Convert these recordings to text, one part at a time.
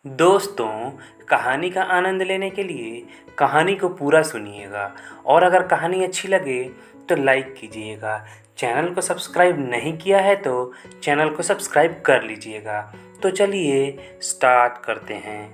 दोस्तों, कहानी का आनंद लेने के लिए कहानी को पूरा सुनिएगा और अगर कहानी अच्छी लगे तो लाइक कीजिएगा। चैनल को सब्सक्राइब नहीं किया है तो चैनल को सब्सक्राइब कर लीजिएगा। तो चलिए स्टार्ट करते हैं।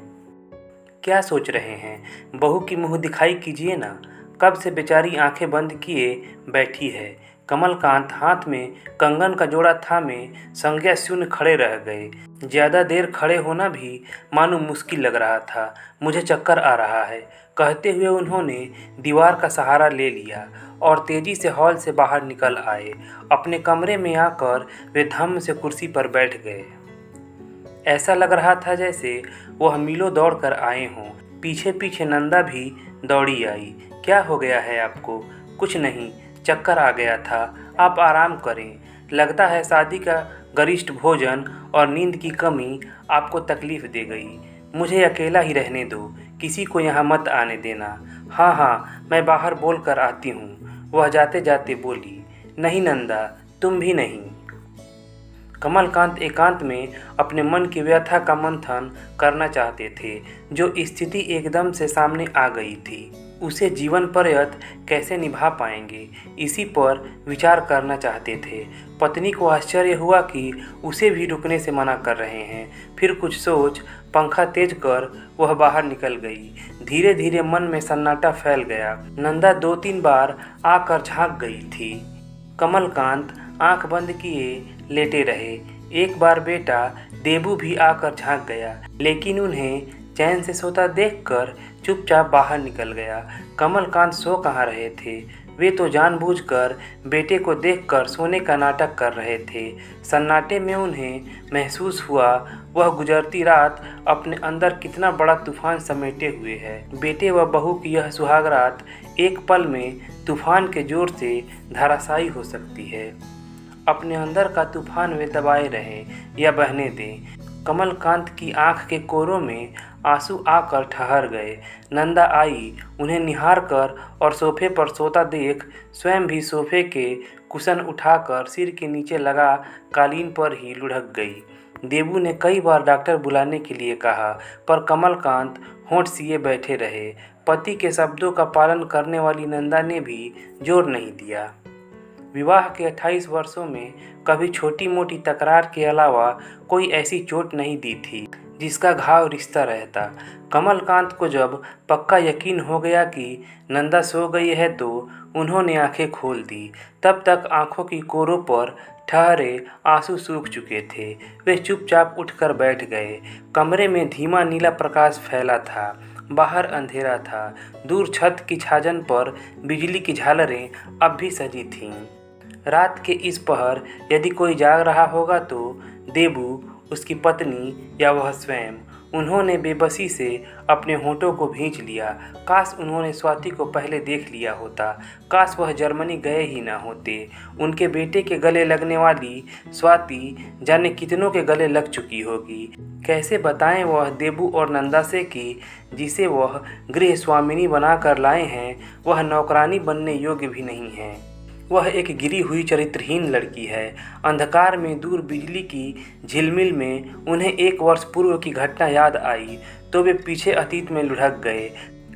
क्या सोच रहे हैं? बहू की मुँह दिखाई कीजिए ना। कब से बेचारी आंखें बंद किए बैठी है। कमलकांत हाथ में कंगन का जोड़ा थामे संज्ञा शून्य खड़े रह गए। ज़्यादा देर खड़े होना भी मानो मुश्किल लग रहा था। मुझे चक्कर आ रहा है, कहते हुए उन्होंने दीवार का सहारा ले लिया और तेजी से हॉल से बाहर निकल आए। अपने कमरे में आकर वे धम्म से कुर्सी पर बैठ गए। ऐसा लग रहा था जैसे वह मीलों दौड़ कर आए हों। पीछे पीछे नंदा भी दौड़ी आई। क्या हो गया है आपको? कुछ नहीं, चक्कर आ गया था। आप आराम करें। लगता है शादी का गरिष्ठ भोजन और नींद की कमी आपको तकलीफ़ दे गई। मुझे अकेला ही रहने दो, किसी को यहाँ मत आने देना। हाँ हाँ, मैं बाहर बोल कर आती हूँ, वह जाते जाते बोली। नहीं नंदा, तुम भी नहीं। कमलकांत एकांत में अपने मन की व्यथा का मंथन करना चाहते थे। जो स्थिति एकदम से सामने आ गई थी, उसे जीवन पर्यंत कैसे निभा पाएंगे, इसी पर विचार करना चाहते थे। पत्नी को आश्चर्य हुआ कि उसे भी रुकने से मना कर रहे हैं। फिर कुछ सोच पंखा तेज कर वह बाहर निकल गई। धीरे धीरे मन में सन्नाटा फैल गया। नंदा 2-3 बार आकर झांक गई थी। कमलकांत आंख बंद किए लेटे रहे। एक बार बेटा देबू भी आकर झांक गया, लेकिन उन्हें चैन से सोता देखकर चुपचाप बाहर निकल गया। कमलकांत सो कहाँ रहे थे? वे तो जानबूझकर बेटे को देखकर सोने का नाटक कर रहे थे। सन्नाटे में उन्हें महसूस हुआ वह गुजरती रात अपने अंदर कितना बड़ा तूफान समेटे हुए है। बेटे व बहू की यह सुहाग रात एक पल में तूफान के जोर से धराशायी हो सकती है। अपने अंदर का तूफान वे दबाए रहें या बहने दें। कमलकांत की आंख के कोरों में आंसू आकर ठहर गए। नंदा आई, उन्हें निहार कर और सोफे पर सोता देख स्वयं भी सोफे के कुशन उठाकर सिर के नीचे लगा कालीन पर ही लुढ़क गई। देबू ने कई बार डॉक्टर बुलाने के लिए कहा, पर कमलकांत होंठ सिए बैठे रहे। पति के शब्दों का पालन करने वाली नंदा ने भी जोर नहीं दिया। विवाह के 28 वर्षों में कभी छोटी मोटी तकरार के अलावा कोई ऐसी चोट नहीं दी थी जिसका घाव रिश्ता रहता। कमलकांत को जब पक्का यकीन हो गया कि नंदा सो गई है तो उन्होंने आंखें खोल दी। तब तक आंखों की कोरों पर ठहरे आंसू सूख चुके थे। वे चुपचाप उठकर बैठ गए। कमरे में धीमा नीला प्रकाश फैला था। बाहर अंधेरा था। दूर छत की छाजन पर बिजली की झालरें अब भी सजी थीं। रात के इस पहर यदि कोई जाग रहा होगा तो देबू, उसकी पत्नी या वह स्वयं। उन्होंने बेबसी से अपने होंठों को भींच लिया। काश उन्होंने स्वाति को पहले देख लिया होता। काश वह जर्मनी गए ही ना होते। उनके बेटे के गले लगने वाली स्वाति जाने कितनों के गले लग चुकी होगी। कैसे बताएं वह देबू और नंदा से कि जिसे वह गृह स्वामिनी बनाकर लाए हैं वह नौकरानी बनने योग्य भी नहीं है। वह एक गिरी हुई चरित्रहीन लड़की है। अंधकार में दूर बिजली की झिलमिल में उन्हें 1 वर्ष पूर्व की घटना याद आई तो वे पीछे अतीत में लुढ़क गए।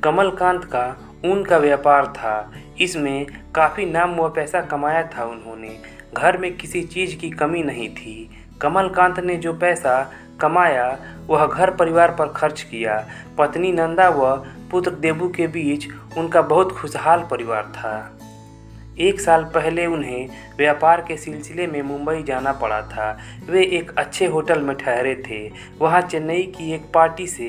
कमलकांत का ऊन का व्यापार था। इसमें काफ़ी नाम व पैसा कमाया था उन्होंने। घर में किसी चीज़ की कमी नहीं थी। कमलकांत ने जो पैसा कमाया वह घर परिवार पर खर्च किया। पत्नी नंदा व पुत्र देबू के बीच उनका बहुत खुशहाल परिवार था। 1 साल पहले उन्हें व्यापार के सिलसिले में मुंबई जाना पड़ा था। वे एक अच्छे होटल में ठहरे थे। वहां चेन्नई की एक पार्टी से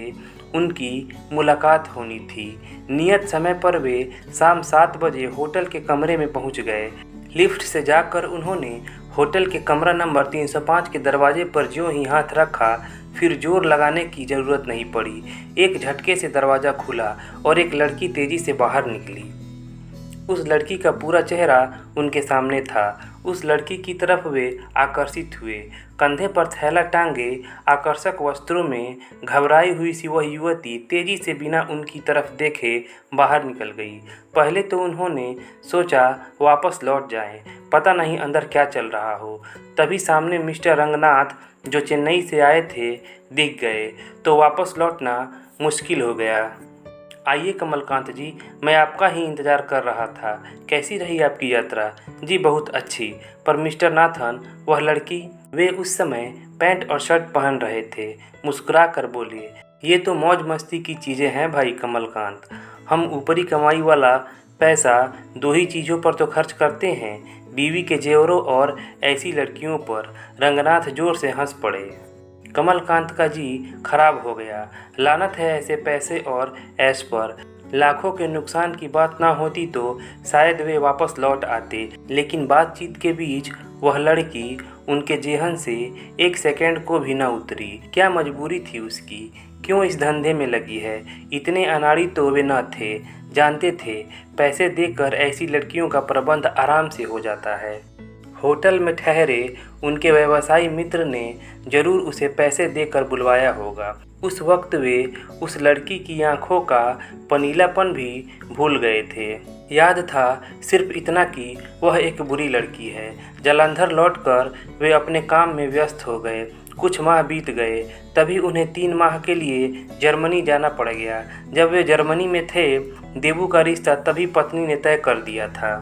उनकी मुलाकात होनी थी। नियत समय पर वे शाम 7 बजे होटल के कमरे में पहुंच गए। लिफ्ट से जाकर उन्होंने होटल के कमरा नंबर 305 के दरवाजे पर ज्यों ही हाथ रखा, फिर जोर लगाने की ज़रूरत नहीं पड़ी। एक झटके से दरवाज़ा खुला और एक लड़की तेज़ी से बाहर निकली। उस लड़की का पूरा चेहरा उनके सामने था उस लड़की की तरफ वे आकर्षित हुए। कंधे पर थैला टांगे आकर्षक वस्त्रों में घबराई हुई सी वह युवती तेजी से बिना उनकी तरफ देखे बाहर निकल गई। पहले तो उन्होंने सोचा वापस लौट जाएं, पता नहीं अंदर क्या चल रहा हो। तभी सामने मिस्टर रंगनाथ जो चेन्नई से आए थे दिख गए, तो वापस लौटना मुश्किल हो गया। आइए कमलकांत जी, मैं आपका ही इंतज़ार कर रहा था। कैसी रही आपकी यात्रा? जी बहुत अच्छी। पर मिस्टर नाथन, वह लड़की? वे उस समय पैंट और शर्ट पहन रहे थे। मुस्कुरा कर बोले, ये तो मौज मस्ती की चीज़ें हैं भाई कमलकांत। हम ऊपरी कमाई वाला पैसा दो ही चीज़ों पर तो खर्च करते हैं, बीवी के जेवरों और ऐसी लड़कियों पर। रंगनाथ जोर से हंस पड़े। कमलकांत का जी खराब हो गया। लानत है ऐसे पैसे और ऐश पर। लाखों के नुकसान की बात ना होती तो शायद वे वापस लौट आते, लेकिन बातचीत के बीच वह लड़की उनके जेहन से एक सेकंड को भी न उतरी। क्या मजबूरी थी उसकी? क्यों इस धंधे में लगी है? इतने अनाड़ी तो वे न थे। जानते थे पैसे देकर ऐसी लड़कियों का प्रबंध आराम से हो जाता है। होटल में ठहरे उनके व्यवसायी मित्र ने जरूर उसे पैसे देकर बुलवाया होगा। उस वक्त वे उस लड़की की आंखों का पनीलापन भी भूल गए थे। याद था सिर्फ इतना कि वह एक बुरी लड़की है। जालंधर लौटकर वे अपने काम में व्यस्त हो गए। कुछ माह बीत गए, तभी उन्हें 3 माह के लिए जर्मनी जाना पड़ गया। जब वे जर्मनी में थे, देबू का रिश्ता तभी पत्नी ने तय कर दिया था।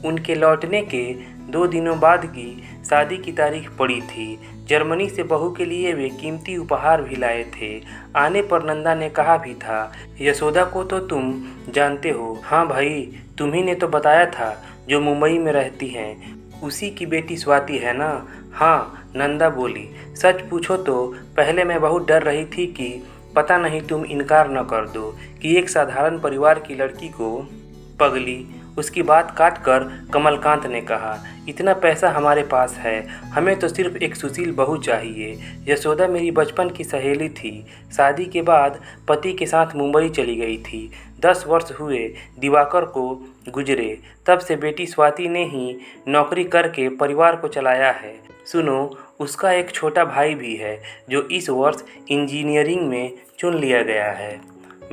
उनके लौटने के 2 दिनों बाद की शादी की तारीख पड़ी थी। जर्मनी से बहू के लिए वे कीमती उपहार भी लाए थे। आने पर नंदा ने कहा भी था, यशोदा को तो तुम जानते हो। हाँ भाई, तुम्ही ने तो बताया था, जो मुंबई में रहती हैं, उसी की बेटी स्वाति है ना? हाँ, नंदा बोली। सच पूछो तो पहले मैं बहुत डर रही थी कि पता नहीं तुम इनकार न कर दो कि एक साधारण परिवार की लड़की को। पगली, उसकी बात काटकर कमलकांत ने कहा, इतना पैसा हमारे पास है, हमें तो सिर्फ एक सुशील बहू चाहिए। यशोदा मेरी बचपन की सहेली थी। शादी के बाद पति के साथ मुंबई चली गई थी। 10 वर्ष हुए दिवाकर को गुजरे, तब से बेटी स्वाति ने ही नौकरी करके परिवार को चलाया है। सुनो, उसका एक छोटा भाई भी है जो इस वर्ष इंजीनियरिंग में चुन लिया गया है।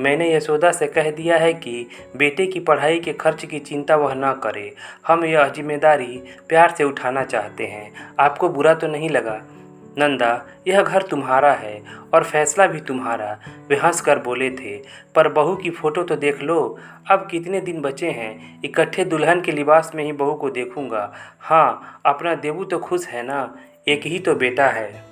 मैंने यशोदा से कह दिया है कि बेटे की पढ़ाई के खर्च की चिंता वह न करे। हम यह जिम्मेदारी प्यार से उठाना चाहते हैं। आपको बुरा तो नहीं लगा? नंदा, यह घर तुम्हारा है और फैसला भी तुम्हारा। वे हंस कर बोले थे, पर बहू की फ़ोटो तो देख लो। अब कितने दिन बचे हैं? इकट्ठे दुल्हन के लिबास में ही बहू को देखूंगा। हाँ, अपना देबू तो खुश है ना? एक ही तो बेटा है।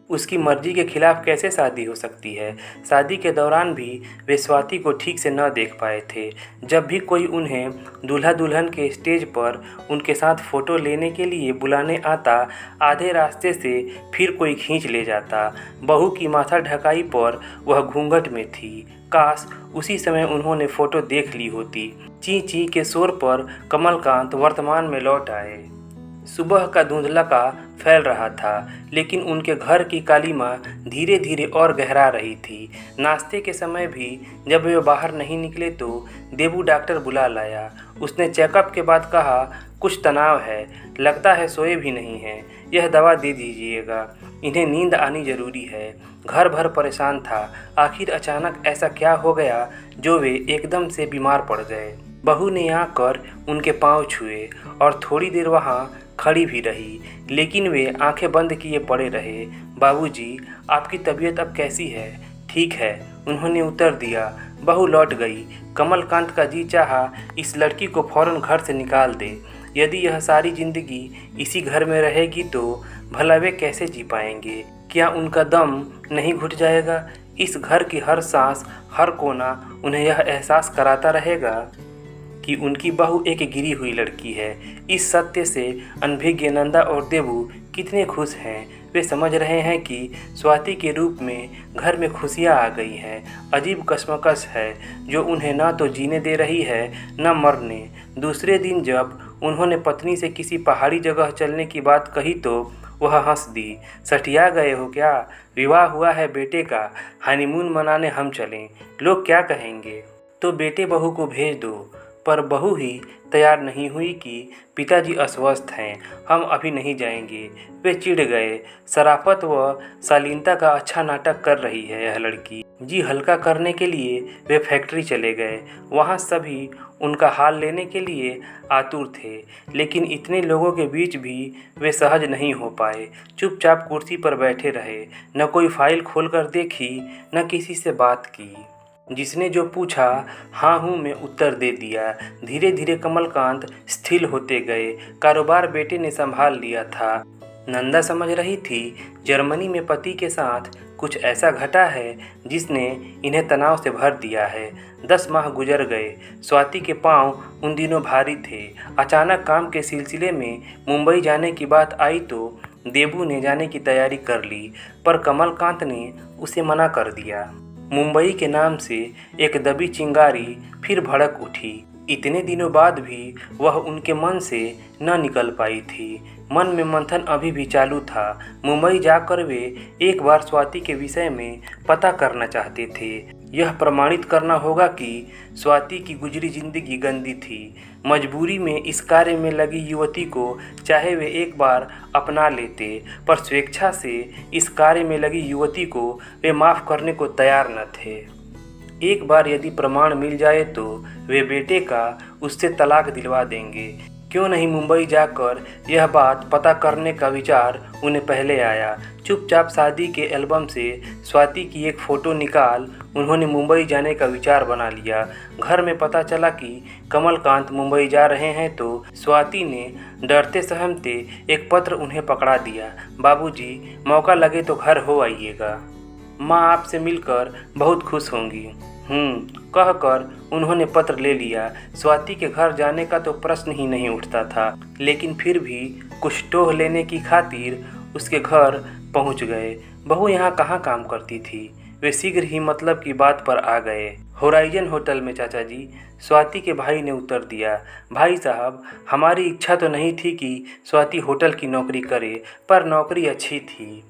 उसकी मर्जी के खिलाफ कैसे शादी हो सकती है? शादी के दौरान भी वे स्वाति को ठीक से न देख पाए थे। जब भी कोई उन्हें दूल्हा दुल्हन के स्टेज पर उनके साथ फ़ोटो लेने के लिए बुलाने आता, आधे रास्ते से फिर कोई खींच ले जाता। बहू की माथा ढकाई पर वह घूंघट में थी। काश उसी समय उन्होंने फ़ोटो देख ली होती। ची ची के शोर पर कमलकांत वर्तमान में लौट आए। सुबह का धुंधला का फैल रहा था, लेकिन उनके घर की कालीमा धीरे धीरे और गहरा रही थी। नाश्ते के समय भी जब वे बाहर नहीं निकले तो देबू डॉक्टर बुला लाया। उसने चेकअप के बाद कहा, कुछ तनाव है, लगता है सोए भी नहीं हैं। यह दवा दे दीजिएगा, इन्हें नींद आनी जरूरी है। घर भर परेशान था। आखिर अचानक ऐसा क्या हो गया जो वे एकदम से बीमार पड़ गए? बहू ने आकर उनके पांव छुए और थोड़ी देर वहाँ खड़ी भी रही, लेकिन वे आंखें बंद किए पड़े रहे। बाबूजी, आपकी तबीयत अब कैसी है? ठीक है, उन्होंने उत्तर दिया। बहू लौट गई। कमलकांत का जी चाहा इस लड़की को फौरन घर से निकाल दे। यदि यह सारी जिंदगी इसी घर में रहेगी तो भला वे कैसे जी पाएंगे? क्या उनका दम नहीं घुट जाएगा? इस घर की हर सांस, हर कोना उन्हें यह एहसास कराता रहेगा कि उनकी बहू एक गिरी हुई लड़की है। इस सत्य से अनभिज्ञ नंदा और देबू कितने खुश हैं। वे समझ रहे हैं कि स्वाति के रूप में घर में खुशियाँ आ गई हैं। अजीब कश्मकश है जो उन्हें ना तो जीने दे रही है, न मरने। दूसरे दिन जब उन्होंने पत्नी से किसी पहाड़ी जगह चलने की बात कही तो वह हंस दी। सठिया गए हो क्या? विवाह हुआ है बेटे का, हनीमून मनाने हम चलें। लोग क्या कहेंगे? तो बेटे बहू को भेज दो। पर बहू ही तैयार नहीं हुई कि पिताजी अस्वस्थ हैं, हम अभी नहीं जाएंगे। वे चिढ़ गए। शराफत व शालीनता का अच्छा नाटक कर रही है यह लड़की। जी हल्का करने के लिए वे फैक्ट्री चले गए। वहाँ सभी उनका हाल लेने के लिए आतुर थे, लेकिन इतने लोगों के बीच भी वे सहज नहीं हो पाए। चुपचाप कुर्सी पर बैठे रहे, न कोई फाइल खोलकर देखी, न किसी से बात की। जिसने जो पूछा हाँ हूँ में उत्तर दे दिया। धीरे धीरे कमलकांत स्थिर होते गए। कारोबार बेटे ने संभाल लिया था। नंदा समझ रही थी जर्मनी में पति के साथ कुछ ऐसा घटा है जिसने इन्हें तनाव से भर दिया है। 10 माह गुजर गए। स्वाति के पांव उन दिनों भारी थे। अचानक काम के सिलसिले में मुंबई जाने की बात आई तो देबू ने जाने की तैयारी कर ली, पर कमलकांत ने उसे मना कर दिया। मुंबई के नाम से एक दबी चिंगारी फिर भड़क उठी। इतने दिनों बाद भी वह उनके मन से न निकल पाई थी। मन में मंथन अभी भी चालू था। मुंबई जाकर वे एक बार स्वाति के विषय में पता करना चाहते थे। यह प्रमाणित करना होगा कि स्वाति की गुजरी जिंदगी गंदी थी। मजबूरी में इस कार्य में लगी युवती को चाहे वे एक बार अपना लेते, पर स्वेच्छा से इस कार्य में लगी युवती को वे माफ़ करने को तैयार न थे। एक बार यदि प्रमाण मिल जाए तो वे बेटे का उससे तलाक दिलवा देंगे। क्यों नहीं मुंबई जाकर यह बात पता करने का विचार उन्हें पहले आया। चुपचाप शादी के एल्बम से स्वाति की एक फ़ोटो निकाल उन्होंने मुंबई जाने का विचार बना लिया। घर में पता चला कि कमलकांत मुंबई जा रहे हैं तो स्वाति ने डरते सहमते एक पत्र उन्हें पकड़ा दिया। बाबूजी, मौका लगे तो घर हो आइएगा। माँ आपसे मिलकर बहुत खुश होंगी। कहकर उन्होंने पत्र ले लिया। स्वाति के घर जाने का तो प्रश्न ही नहीं उठता था, लेकिन फिर भी कुछ टोह लेने की खातिर उसके घर पहुंच गए। बहू यहाँ कहाँ काम करती थी? वे शीघ्र ही मतलब की बात पर आ गए। होराइजन होटल में चाचा जी, स्वाति के भाई ने उत्तर दिया। भाई साहब, हमारी इच्छा तो नहीं थी कि स्वाति होटल की नौकरी करे, पर नौकरी अच्छी थी,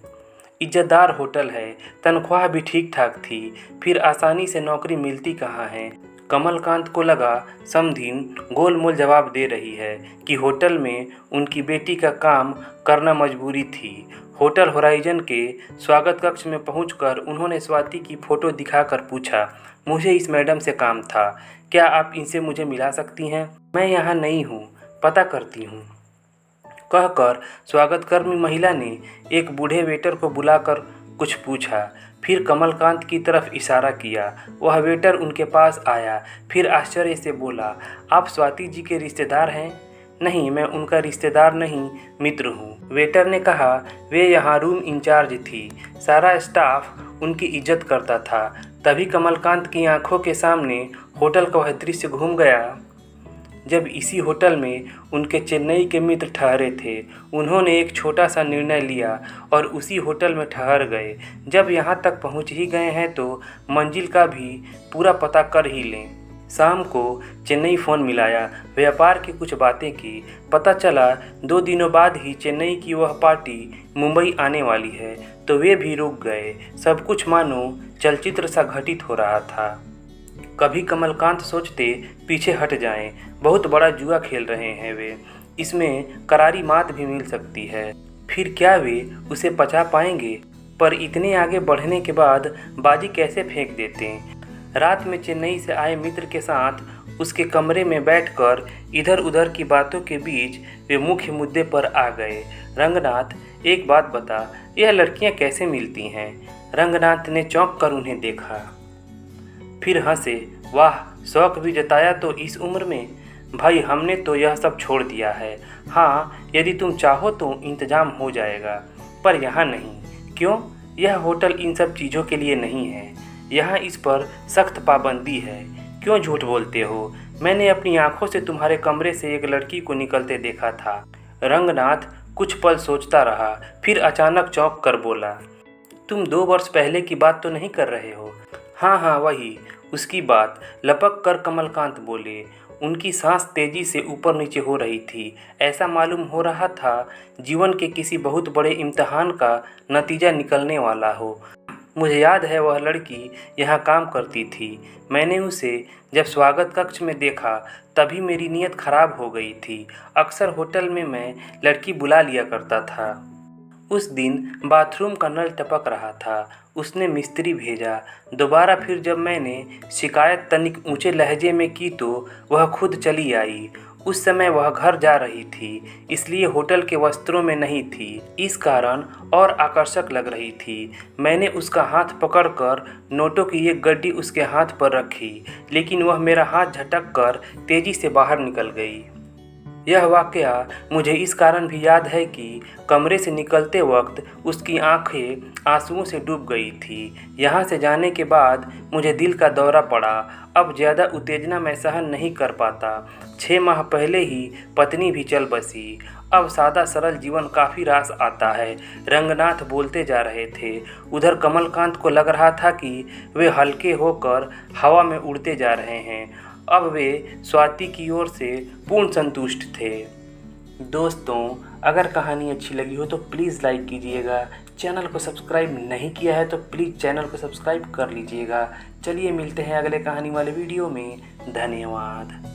इज्जतदार होटल है, तनख्वाह भी ठीक ठाक थी, फिर आसानी से नौकरी मिलती कहाँ है। कमलकांत को लगा समधीन गोलमोल जवाब दे रही है कि होटल में उनकी बेटी का काम करना मजबूरी थी। होटल होराइजन के स्वागत कक्ष में पहुंचकर उन्होंने स्वाति की फ़ोटो दिखाकर पूछा, मुझे इस मैडम से काम था, क्या आप इनसे मुझे मिला सकती हैं? मैं यहाँ नई हूँ, पता करती हूँ, कहकर स्वागतकर्मी महिला ने एक बूढ़े वेटर को बुलाकर कुछ पूछा। फिर कमलकांत की तरफ इशारा किया। वह वेटर उनके पास आया। फिर आश्चर्य से बोला, आप स्वाति जी के रिश्तेदार हैं? नहीं, मैं उनका रिश्तेदार नहीं, मित्र हूँ। वेटर ने कहा। वे यहाँ रूम इंचार्ज थी। सारा स्टाफ उनकी इज्जत करता था। तभी कमलकांत की आंखों के सामने होटल का वह दृश्य घूम गया जब इसी होटल में उनके चेन्नई के मित्र ठहरे थे। उन्होंने एक छोटा सा निर्णय लिया और उसी होटल में ठहर गए। जब यहाँ तक पहुँच ही गए हैं तो मंजिल का भी पूरा पता कर ही लें। शाम को चेन्नई फ़ोन मिलाया, व्यापार की कुछ बातें की। पता चला 2 दिनों बाद ही चेन्नई की वह पार्टी मुंबई आने वाली है, तो वे भी रुक गए। सब कुछ मानो चलचित्र सा घटित हो रहा था। कभी कमलकांत सोचते पीछे हट जाएं, बहुत बड़ा जुआ खेल रहे हैं वे, इसमें करारी मात भी मिल सकती है। फिर क्या वे उसे पचा पाएंगे? पर इतने आगे बढ़ने के बाद बाजी कैसे फेंक देते? रात में चेन्नई से आए मित्र के साथ उसके कमरे में बैठकर इधर उधर की बातों के बीच वे मुख्य मुद्दे पर आ गए। रंगनाथ, एक बात बता, यह लड़कियां कैसे मिलती हैं? रंगनाथ ने चौंक कर उन्हें देखा, फिर हंसे। वाह, शौक भी जताया तो इस उम्र में। भाई, हमने तो यह सब छोड़ दिया है। हाँ, यदि तुम चाहो तो इंतजाम हो जाएगा, पर यहाँ नहीं। क्यों? यह होटल इन सब चीज़ों के लिए नहीं है। यहाँ इस पर सख्त पाबंदी है। क्यों झूठ बोलते हो? मैंने अपनी आंखों से तुम्हारे कमरे से एक लड़की को निकलते देखा था। रंगनाथ कुछ पल सोचता रहा, फिर अचानक चौंक कर बोला, तुम 2 वर्ष पहले की बात तो नहीं कर रहे हो? हाँ, वही, उसकी बात। लपक कर कमलकांत बोले। उनकी सांस तेजी से ऊपर नीचे हो रही थी। ऐसा मालूम हो रहा था जीवन के किसी बहुत बड़े इम्तिहान का नतीजा निकलने वाला हो। मुझे याद है वह लड़की यहाँ काम करती थी। मैंने उसे जब स्वागत कक्ष में देखा तभी मेरी नीयत खराब हो गई थी। अक्सर होटल में मैं लड़की बुला लिया करता था। उस दिन बाथरूम का नल टपक रहा था। उसने मिस्त्री भेजा। दोबारा फिर जब मैंने शिकायत तनिक ऊंचे लहजे में की तो वह खुद चली आई। उस समय वह घर जा रही थी, इसलिए होटल के वस्त्रों में नहीं थी। इस कारण और आकर्षक लग रही थी। मैंने उसका हाथ पकड़कर नोटों की एक गड्डी उसके हाथ पर रखी, लेकिन वह मेरा हाथ झटक कर तेजी से बाहर निकल गई। यह वाकया मुझे इस कारण भी याद है कि कमरे से निकलते वक्त उसकी आंखें आंसुओं से डूब गई थी। यहाँ से जाने के बाद मुझे दिल का दौरा पड़ा। अब ज़्यादा उत्तेजना मैं सहन नहीं कर पाता। 6 माह पहले ही पत्नी भी चल बसी। अब सादा सरल जीवन काफ़ी रास आता है। रंगनाथ बोलते जा रहे थे। उधर कमलकांत को लग रहा था कि वे हल्के होकर हवा में उड़ते जा रहे हैं। अब वे स्वाति की ओर से पूर्ण संतुष्ट थे। दोस्तों, अगर कहानी अच्छी लगी हो तो प्लीज़ लाइक कीजिएगा। चैनल को सब्सक्राइब नहीं किया है तो प्लीज़ चैनल को सब्सक्राइब कर लीजिएगा। चलिए मिलते हैं अगले कहानी वाले वीडियो में। धन्यवाद।